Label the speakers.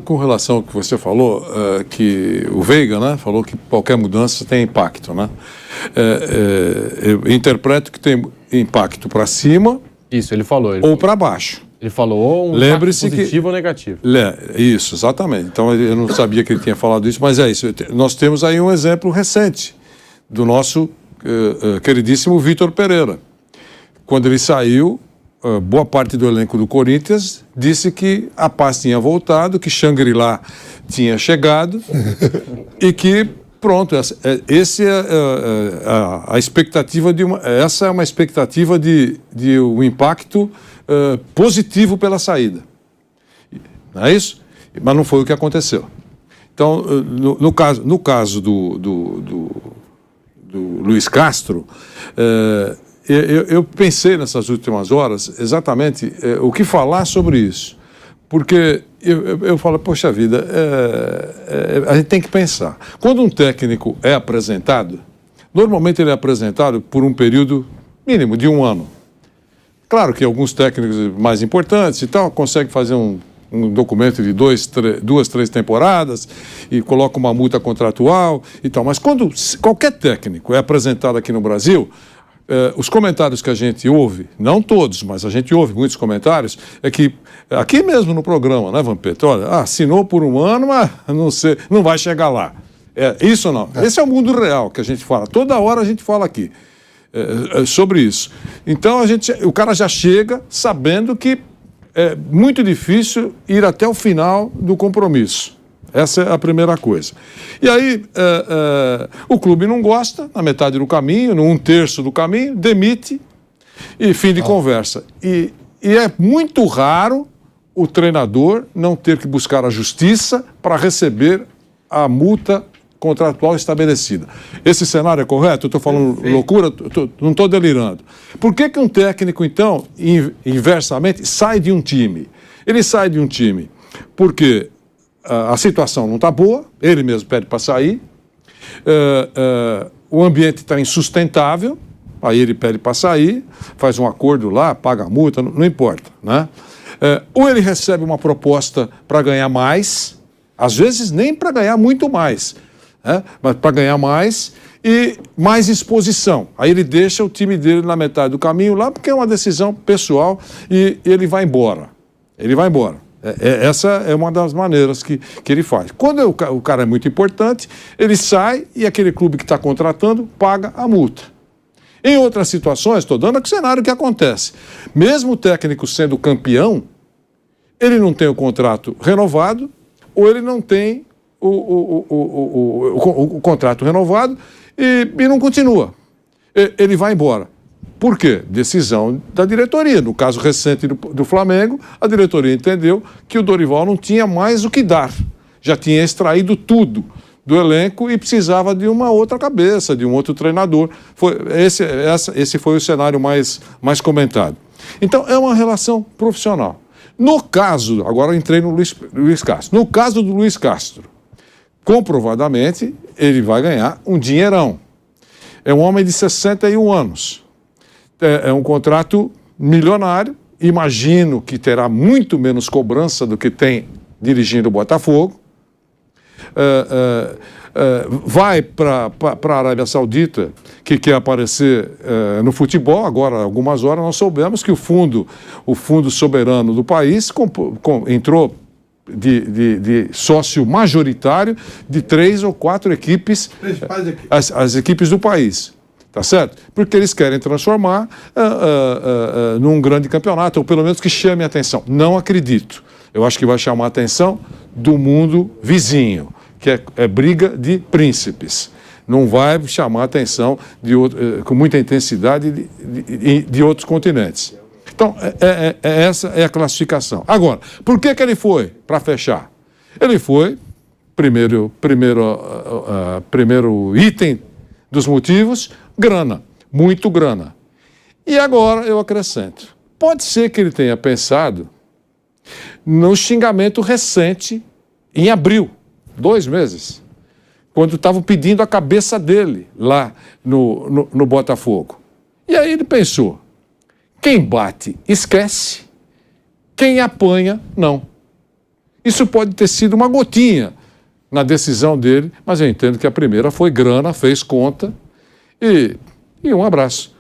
Speaker 1: com relação ao que você falou, que o Veiga, né, falou que qualquer mudança tem impacto, né? Eu interpreto que tem impacto para cima.
Speaker 2: Isso, ele falou.
Speaker 1: Ou para baixo.
Speaker 2: Ele falou
Speaker 1: Lembre-se
Speaker 2: positivo ou negativo.
Speaker 1: Isso, exatamente. Então eu não sabia que ele tinha falado isso, mas é isso. Nós temos aí um exemplo recente do nosso queridíssimo Vitor Pereira. Quando ele saiu, boa parte do elenco do Corinthians disse que a paz tinha voltado, que Shangri-La tinha chegado e que, pronto, a expectativa essa é uma expectativa de um impacto positivo pela saída. Não é isso? Mas não foi o que aconteceu. Então, no caso do Luiz Castro, eu pensei nessas últimas horas exatamente o que falar sobre isso. Porque eu falo, poxa vida, a gente tem que pensar. Quando um técnico é apresentado, normalmente ele é apresentado por um período mínimo de 1 ano. Claro que alguns técnicos mais importantes e tal conseguem fazer um documento de 2, 3 temporadas e coloca uma multa contratual e tal. Mas quando qualquer técnico é apresentado aqui no Brasil, os comentários que a gente ouve, não todos, mas a gente ouve muitos comentários, é que, aqui mesmo no programa, né, Vampeta? Olha, assinou por 1 ano, mas não vai chegar lá. Isso ou não? Esse é o mundo real que a gente fala. Toda hora a gente fala aqui sobre isso. Então o cara já chega sabendo que é muito difícil ir até o final do compromisso. Essa é a primeira coisa. E aí, o clube não gosta, na metade do caminho, no 1/3 do caminho, demite e fim de conversa. E é muito raro o treinador não ter que buscar a justiça para receber a multa contratual estabelecida. Esse cenário é correto? Eu estou falando loucura? Não estou delirando. Por que um técnico, então, inversamente, sai de um time? Ele sai de um time porque a situação não está boa, ele mesmo pede para sair, o ambiente está insustentável, aí ele pede para sair, faz um acordo lá, paga a multa, não importa, né? Ou ele recebe uma proposta para ganhar mais, às vezes nem para ganhar muito mais, mas para ganhar mais e mais exposição. Aí ele deixa o time dele na metade do caminho lá, porque é uma decisão pessoal e ele vai embora. Ele vai embora. Essa é uma das maneiras que ele faz. Quando o cara é muito importante, ele sai e aquele clube que está contratando paga a multa. Em outras situações, estou dando o cenário que acontece. Mesmo o técnico sendo campeão, ele não tem o contrato renovado ou ele não tem o contrato renovado e não continua. Ele vai embora. Por quê? Decisão da diretoria. No caso recente do Flamengo, a diretoria entendeu que o Dorival não tinha mais o que dar. Já tinha extraído tudo do elenco e precisava de uma outra cabeça, de um outro treinador. Esse foi o cenário mais comentado. Então, é uma relação profissional. No caso, agora eu entrei no Luiz Castro. No caso do Luiz Castro, comprovadamente, ele vai ganhar um dinheirão. É um homem de 61 anos. É um contrato milionário. Imagino que terá muito menos cobrança do que tem dirigindo o Botafogo. Vai para a Arábia Saudita, que quer aparecer no futebol. Agora, algumas horas, nós soubemos que o fundo soberano do país entrou de sócio majoritário de 3 ou 4 equipes, as equipes do país. Tá certo? Porque eles querem transformar num grande campeonato, ou pelo menos que chame a atenção. Não acredito. Eu acho que vai chamar a atenção do mundo vizinho, que é briga de príncipes. Não vai chamar a atenção com muita intensidade de outros continentes. Então, essa é a classificação. Agora, por que ele foi? Para fechar. Ele foi, primeiro item dos motivos, grana, muito grana. E agora eu acrescento, pode ser que ele tenha pensado no xingamento recente em abril, 2 meses, quando estavam pedindo a cabeça dele lá no Botafogo. E aí ele pensou, quem bate esquece, quem apanha não. Isso pode ter sido uma gotinha na decisão dele, mas eu entendo que a primeira foi grana, fez conta e um abraço.